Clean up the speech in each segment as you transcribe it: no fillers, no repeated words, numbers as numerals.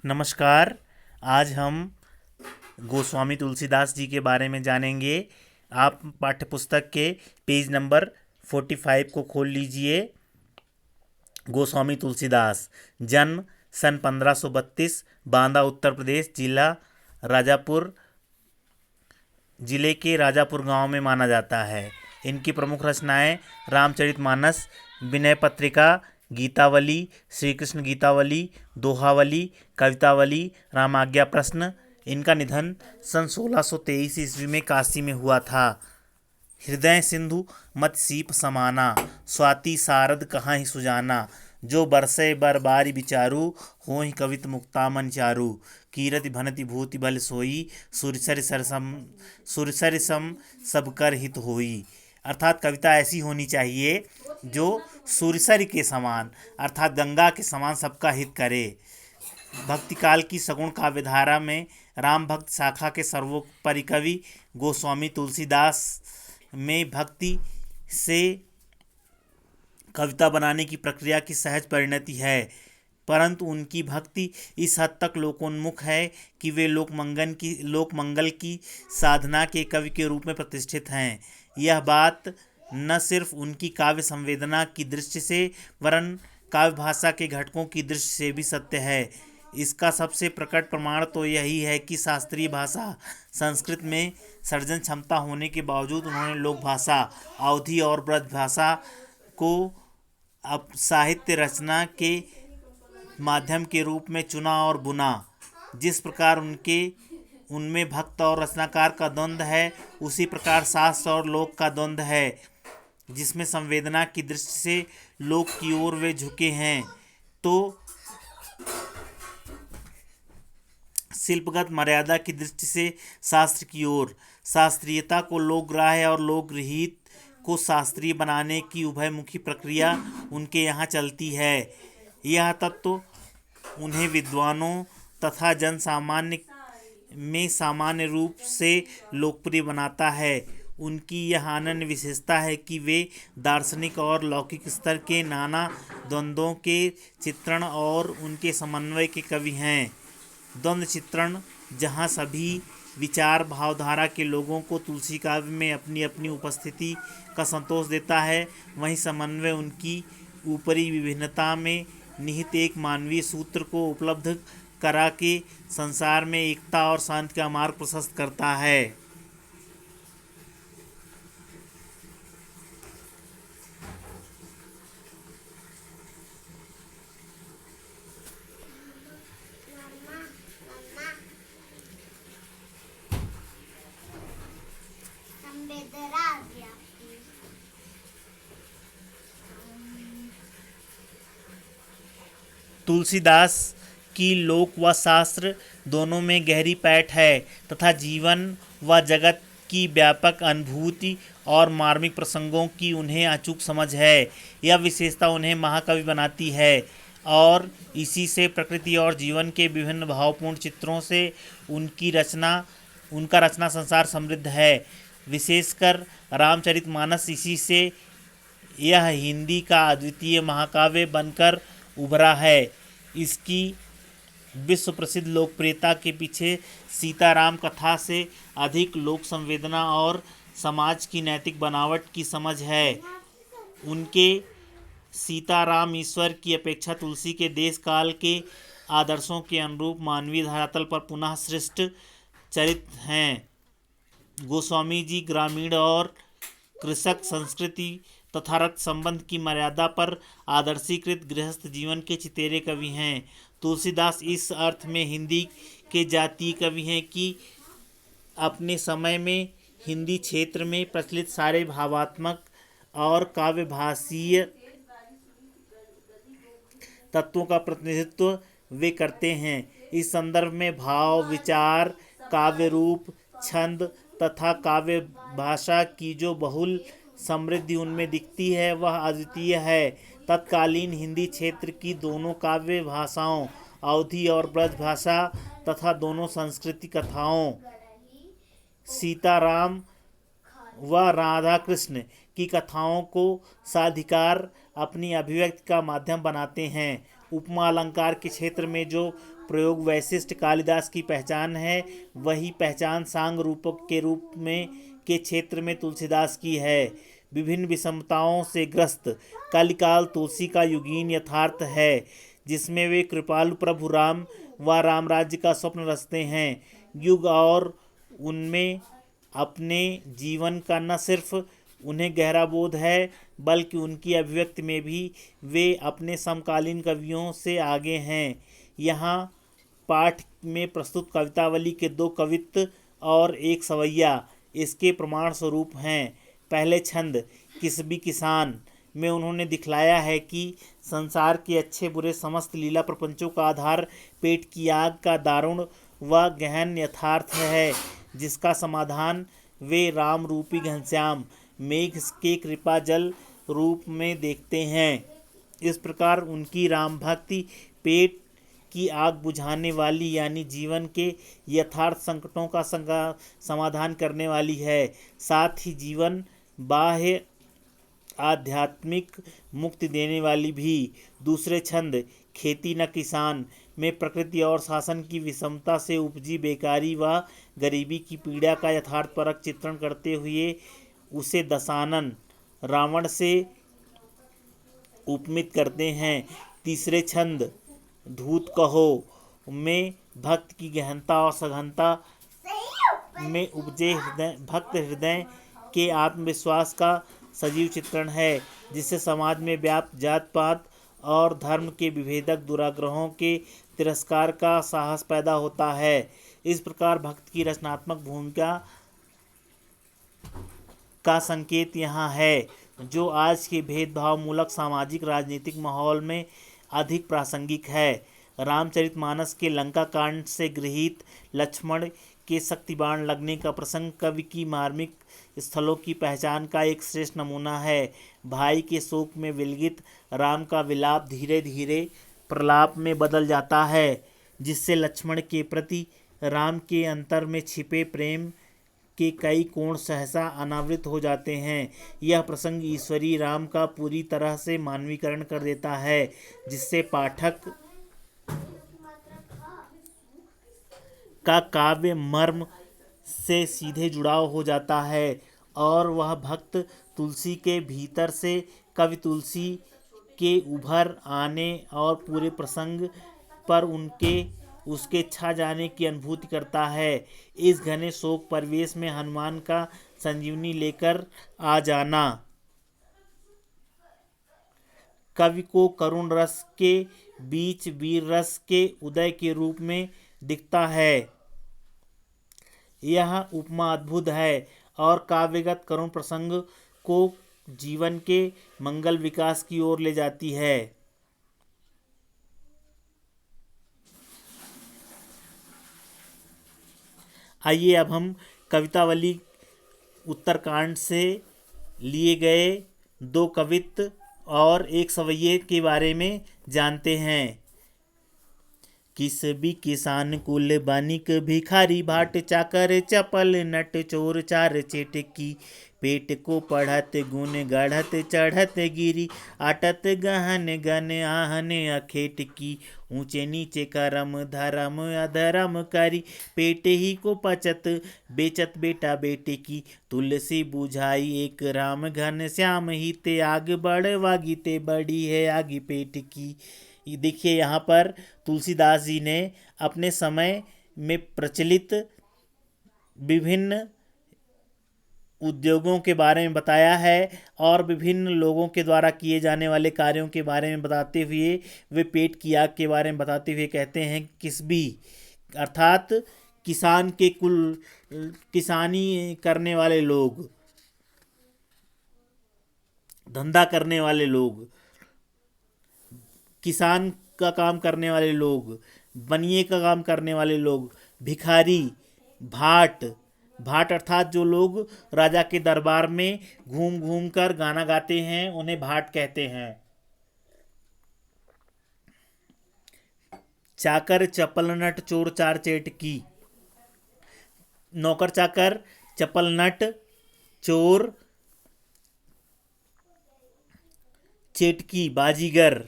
नमस्कार। आज हम गोस्वामी तुलसीदास जी के बारे में जानेंगे। आप पाठ्यपुस्तक के पेज नंबर 45 को खोल लीजिए। गोस्वामी तुलसीदास जन्म सन 1532, बांदा उत्तर प्रदेश, जिले के राजापुर गांव में माना जाता है। इनकी प्रमुख रचनाएं रामचरितमानस, विनय पत्रिका, गीतावली, श्री कृष्ण गीतावली, दोहावली, कवितावली, रामाज्ञा प्रश्न। इनका निधन सन 1623 ईस्वी में काशी में हुआ था। हृदय सिंधु मत सीप समाना, स्वाति सारद कहाँ ही सुजाना। जो बरसे बरबारी विचारू, होहि कवित मुक्तामन चारू। कीरति भनति भूति बल सोई, सुरसर सम सब कर हित होई। अर्थात कविता ऐसी होनी चाहिए जो सुरसर के समान अर्थात गंगा के समान सबका हित करे। भक्ति काल की सगुण काव्यधारा में राम भक्त शाखा के सर्वोपरि कवि गोस्वामी तुलसीदास में भक्ति से कविता बनाने की प्रक्रिया की सहज परिणति है, परंतु उनकी भक्ति इस हद तक लोकोन्मुख है कि वे लोकमंगल की साधना के कवि के रूप में प्रतिष्ठित हैं। यह बात न सिर्फ उनकी काव्य संवेदना की दृष्टि से वरन काव्य भाषा के घटकों की दृष्टि से भी सत्य है। इसका सबसे प्रकट प्रमाण तो यही है कि शास्त्रीय भाषा संस्कृत में सर्जन क्षमता होने के बावजूद उन्होंने लोक भाषा, अवधी और ब्रज भाषा को अब साहित्य रचना के माध्यम के रूप में चुना और बुना। जिस प्रकार उनमें भक्त और रचनाकार का द्वंद्व है, उसी प्रकार शास्त्र और लोक का द्वंद्व है, जिसमें संवेदना की दृष्टि से लोक की ओर वे झुके हैं तो शिल्पगत मर्यादा की दृष्टि से शास्त्र की ओर। शास्त्रीयता को लोकग्राह्य और लोकगृहीत को शास्त्रीय बनाने की उभयमुखी प्रक्रिया उनके यहाँ चलती है। यह तत्व उन्हें विद्वानों तथा जन सामान्य में सामान्य रूप से लोकप्रिय बनाता है। उनकी यह अनन्य विशेषता है कि वे दार्शनिक और लौकिक स्तर के नाना द्वंद्वों के चित्रण और उनके समन्वय के कवि हैं। द्वंद्व चित्रण जहाँ सभी विचार भावधारा के लोगों को तुलसी काव्य में अपनी अपनी उपस्थिति का संतोष देता है, वहीं समन्वय उनकी ऊपरी विभिन्नता में निहित एक मानवीय सूत्र को उपलब्ध करा के संसार में एकता और शांति का मार्ग प्रशस्त करता है। तुलसीदास की लोक व शास्त्र दोनों में गहरी पैठ है तथा जीवन व जगत की व्यापक अनुभूति और मार्मिक प्रसंगों की उन्हें अचूक समझ है। यह विशेषता उन्हें महाकवि बनाती है और इसी से प्रकृति और जीवन के विभिन्न भावपूर्ण चित्रों से उनका रचना संसार समृद्ध है। विशेषकर रामचरितमानस इसी से यह हिंदी का अद्वितीय महाकाव्य बनकर उभरा है। इसकी विश्व प्रसिद्ध लोकप्रियता के पीछे सीताराम कथा से अधिक लोक संवेदना और समाज की नैतिक बनावट की समझ है। उनके सीताराम ईश्वर की अपेक्षा तुलसी के देश काल के आदर्शों के अनुरूप मानवीय धरातल पर पुनः सृष्ट चरित्र हैं। गोस्वामी जी ग्रामीण और कृषक संस्कृति तथा रक्त संबंध की मर्यादा पर आदर्शीकृत गृहस्थ जीवन के चितेरे कवि हैं। तुलसीदास इस अर्थ में हिंदी के जातीय कवि हैं कि अपने समय में हिंदी क्षेत्र में प्रचलित सारे भावात्मक और काव्यभाषीय तत्वों का प्रतिनिधित्व वे करते हैं। इस संदर्भ में भाव, विचार, काव्य रूप, छंद तथा काव्य भाषा की जो बहुल समृद्धि उनमें दिखती है वह अद्वितीय है। तत्कालीन हिंदी क्षेत्र की दोनों काव्य भाषाओं अवधी और ब्रज भाषा तथा दोनों संस्कृति कथाओं सीताराम व राधा कृष्ण की कथाओं को साधिकार अपनी अभिव्यक्ति का माध्यम बनाते हैं। उपमा अलंकार के क्षेत्र में जो प्रयोग वैशिष्ट कालिदास की पहचान है, वही पहचान सांग रूपक के रूप में के क्षेत्र में तुलसीदास की है। विभिन्न विषमताओं से ग्रस्त कलिकाल तुलसी का युगीन यथार्थ है, जिसमें वे कृपालु प्रभु राम व राम राज्य का स्वप्न रचते हैं। युग और उनमें अपने जीवन का न सिर्फ उन्हें गहरा बोध है, बल्कि उनकी अभिव्यक्ति में भी वे अपने समकालीन कवियों से आगे हैं। यहाँ पाठ में प्रस्तुत कवितावली के 2 कवित्त और 1 सवैया इसके प्रमाण स्वरूप हैं। पहले छंद किसबी किसान में उन्होंने दिखलाया है कि संसार के अच्छे बुरे समस्त लीला प्रपंचों का आधार पेट की आग का दारुण व गहन यथार्थ है, जिसका समाधान वे राम रूपी घनश्याम मेघ के कृपा जल रूप में देखते हैं। इस प्रकार उनकी राम भक्ति पेट की आग बुझाने वाली यानी जीवन के यथार्थ संकटों का समाधान करने वाली है, साथ ही जीवन बाह्य आध्यात्मिक मुक्ति देने वाली भी। दूसरे छंद खेती न किसान में प्रकृति और शासन की विषमता से उपजी बेकारी व गरीबी की पीड़ा का यथार्थपरक चित्रण करते हुए उसे दशानन रावण से उपमित करते हैं। तीसरे छंद धूत कहो में भक्त की गहनता और सघनता में उपजे भक्त हृदय के आत्मविश्वास का सजीव चित्रण है, जिससे समाज में व्याप्त जात पात और धर्म के विभेदक दुराग्रहों के तिरस्कार का साहस पैदा होता है। इस प्रकार भक्त की रचनात्मक भूमिका का संकेत यहाँ है, जो आज के भेदभाव मूलक सामाजिक राजनीतिक माहौल में अधिक प्रासंगिक है। रामचरितमानस के लंका कांड से गृहीत लक्ष्मण के शक्ति बाण लगने का प्रसंग कवि की मार्मिक स्थलों की पहचान का एक श्रेष्ठ नमूना है। भाई के शोक में विलगित राम का विलाप धीरे धीरे प्रलाप में बदल जाता है, जिससे लक्ष्मण के प्रति राम के अंतर में छिपे प्रेम के कई कोण सहसा अनावृत हो जाते हैं। यह प्रसंग ईश्वरी राम का पूरी तरह से मानवीकरण कर देता है, जिससे पाठक का काव्य मर्म से सीधे जुड़ाव हो जाता है और वह भक्त तुलसी के भीतर से कवि तुलसी के उभर आने और पूरे प्रसंग पर उसके छा जाने की अनुभूति करता है। इस घने शोक परिवेश में हनुमान का संजीवनी लेकर आ जाना कवि को करुण रस के बीच वीर रस के उदय के रूप में दिखता है। यह उपमा अद्भुत है और काव्यगत करुण प्रसंग को जीवन के मंगल विकास की ओर ले जाती है। आइए अब हम कवितावली उत्तरकांड से लिए गए 2 कवित्त और 1 सवैये के बारे में जानते हैं। किसबी किसान कुल बानिक भिखारी भाट चाकर चपल नट चोर चार चेटकी पेट को पढ़त गुण गढ़त चढ़त गिरी आटत गहन गन आहन अखेट की ऊंचे नीचे करम धर्म अधर्म करी पेट ही को पचत बेचत बेटा बेटे की तुलसी बुझाई एक राम घन श्याम ही ते आग बढ़ वागी ते बड़ी है आगी पेट की। देखिए यहाँ पर तुलसीदास जी ने अपने समय में प्रचलित विभिन्न उद्योगों के बारे में बताया है और विभिन्न लोगों के द्वारा किए जाने वाले कार्यों के बारे में बताते हुए वे पेट की आग के बारे में बताते हुए कहते हैं किसबी अर्थात किसान के कुल किसानी करने वाले लोग, धंधा करने वाले लोग, किसान का काम करने वाले लोग, बनिए का काम करने वाले लोग, भिखारी, भाट भाट अर्थात जो लोग राजा के दरबार में घूम घूम कर गाना गाते हैं उन्हें भाट कहते हैं। चाकर चपल नट चोर चार चेटकी, नौकर चाकर, चपल नट, चोर, चेटकी बाजीगर।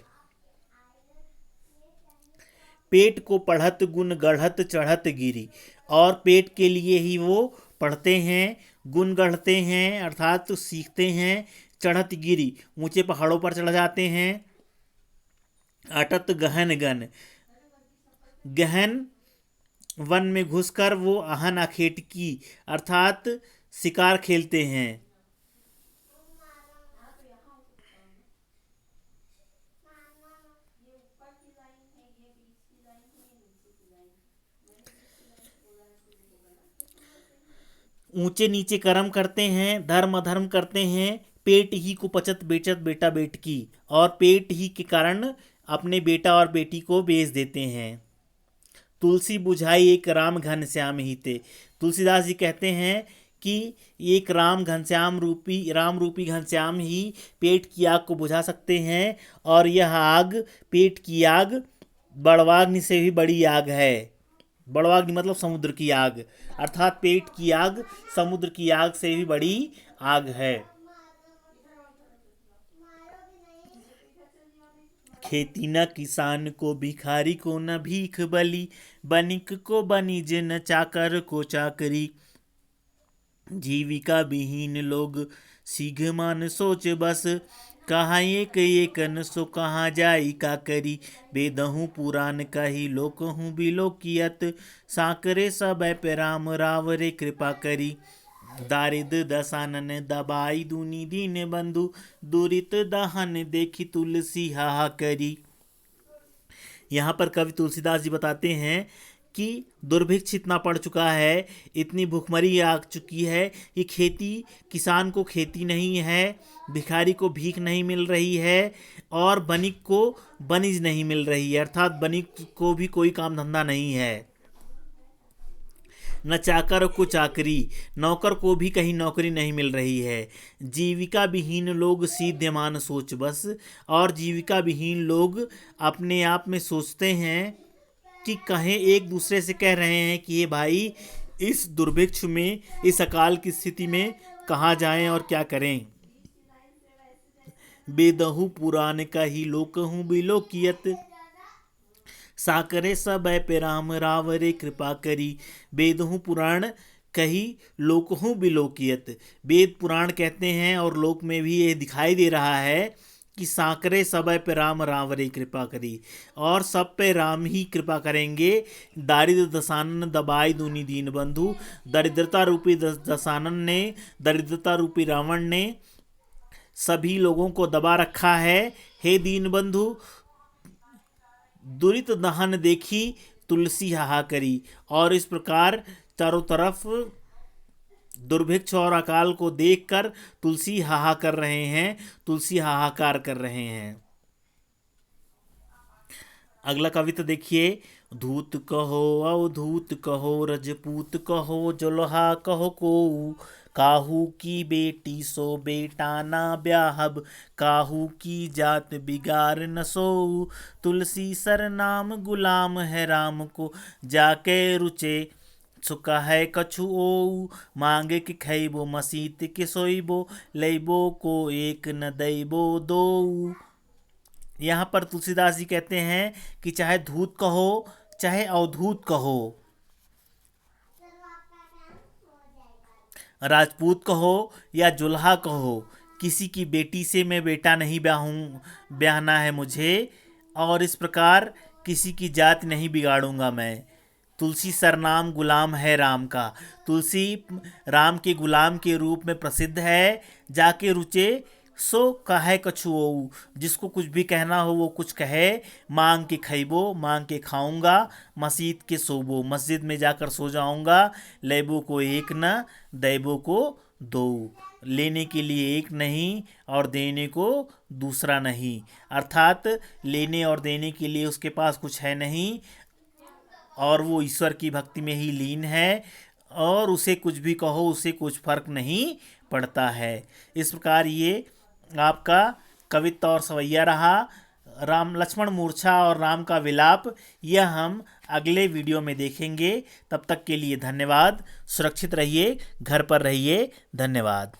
पेट को पढ़त गुण गढ़त चढ़त गिरी, और पेट के लिए ही वो पढ़ते हैं, गुण गढ़ते हैं अर्थात तो सीखते हैं, चढ़त गिरी ऊंचे पहाड़ों पर चढ़ जाते हैं, अटत गहन गन गहन वन में घुसकर वो आहन अखेट की अर्थात शिकार खेलते हैं। ऊंचे नीचे कर्म करते हैं, धर्म अधर्म करते हैं, पेट ही को पचत बेचत बेटा बेट की, और पेट ही के कारण अपने बेटा और बेटी को बेच देते हैं। तुलसी बुझाई एक राम घनश्याम ही थे। तुलसीदास जी कहते हैं कि एक राम रूपी घनश्याम ही पेट की आग को बुझा सकते हैं, और यह आग पेट की आग बड़वाग्नि से भी बड़ी आग है। बड़वाग्नि मतलब समुद्र की आग, अर्थात पेट की आग समुद्र की आग से भी बड़ी आग है। खेती न किसान को, भिखारी को न भीख बली, बनिक को बनिज न चाकर को चाकरी, जीविका विहीन लोग सीघ मान सोच बस, कहाँ एक एकन सो कहाँ जाई का करी, बेदहूँ पुराण कही लोक हूँ बिलोकियत, साकरे सब पे राम रावरे कृपा करी, दारिद दसानन दबाई दूनी दीन बंधु, दुरित दहन देखी तुलसी हाहा करी। यहाँ पर कवि तुलसीदास जी बताते हैं कि दुर्भिक्ष इतना पड़ चुका है, इतनी भूखमरी आ चुकी है कि खेती किसान को खेती नहीं है, भिखारी को भीख नहीं मिल रही है, और बनिक को बनिज नहीं मिल रही है, अर्थात बनिक को भी कोई काम धंधा नहीं है, न चाकर को चाकरी, नौकर को भी कहीं नौकरी नहीं मिल रही है, जीविका विहीन लोग सीध्यमान सोच बस, और जीविका विहीन लोग अपने आप में सोचते हैं कि कहें एक दूसरे से कह रहे हैं कि ये भाई इस दुर्भिक्ष में, इस अकाल की स्थिति में कहाँ जाएं और क्या करें। बेदहू पुराण का ही लोक हूँ बिलोकियत, साकरे सब पे राम रावरे कृपा करी, वेदहूँ पुराण कही लोकहूँ बिलोकियत। वेद पुराण कहते हैं और लोक में भी ये दिखाई दे रहा है कि साकरे सब पे राम रावरे कृपा करी, और सब पे राम ही कृपा करेंगे। दारिद्र दसानन दबाई दूनी दीन बंधु, दरिद्रता रूपी दसानन ने, दरिद्रता रूपी रावण ने सभी लोगों को दबा रखा है। हे दीन बंधु, दुरित दहन देखी तुलसी हाहा करी, और इस प्रकार चारों तरफ दुर्भिक्ष और अकाल को देखकर तुलसी हाहा कर रहे हैं, तुलसी हाहाकार कर रहे हैं। अगला कविता देखिए। धूत कहो अवधूत कहो, रजपूत कहो जोल्हा कहो को, काहू की बेटी सो बेटा ना ब्याहब, काहू की जात बिगार न सो, तुलसी सर नाम गुलाम है राम को, जाके रुचे सुका है कछु ओ, मांगे कि खैबो मसीत के सोइबो, लैबो को एक न दैबो दो। यहाँ पर तुलसीदास जी कहते हैं कि चाहे धूत कहो चाहे अवधूत कहो, राजपूत कहो या जुल्हा कहो, किसी की बेटी से मैं बेटा नहीं ब्याहना है मुझे, और इस प्रकार किसी की जात नहीं बिगाड़ूंगा मैं। तुलसी सरनाम गुलाम है राम का, तुलसी राम के गुलाम के रूप में प्रसिद्ध है। जाके रुचे सो कहे कछु ओ, जिसको कुछ भी कहना हो वो कुछ कहे। मांग के खैबो, मांग के खाऊंगा। मसीत के सोबो, मस्जिद में जाकर सो जाऊंगा। लेबो को एक न, दैबो को दो, लेने के लिए एक नहीं और देने को दूसरा नहीं, अर्थात लेने और देने के लिए उसके पास कुछ है नहीं, और वो ईश्वर की भक्ति में ही लीन है, और उसे कुछ भी कहो उसे कुछ फर्क नहीं पड़ता है। इस प्रकार ये आपका कवित्त और सवैया रहा। राम लक्ष्मण मूर्छा और राम का विलाप, यह हम अगले वीडियो में देखेंगे। तब तक के लिए धन्यवाद। सुरक्षित रहिए, घर पर रहिए। धन्यवाद।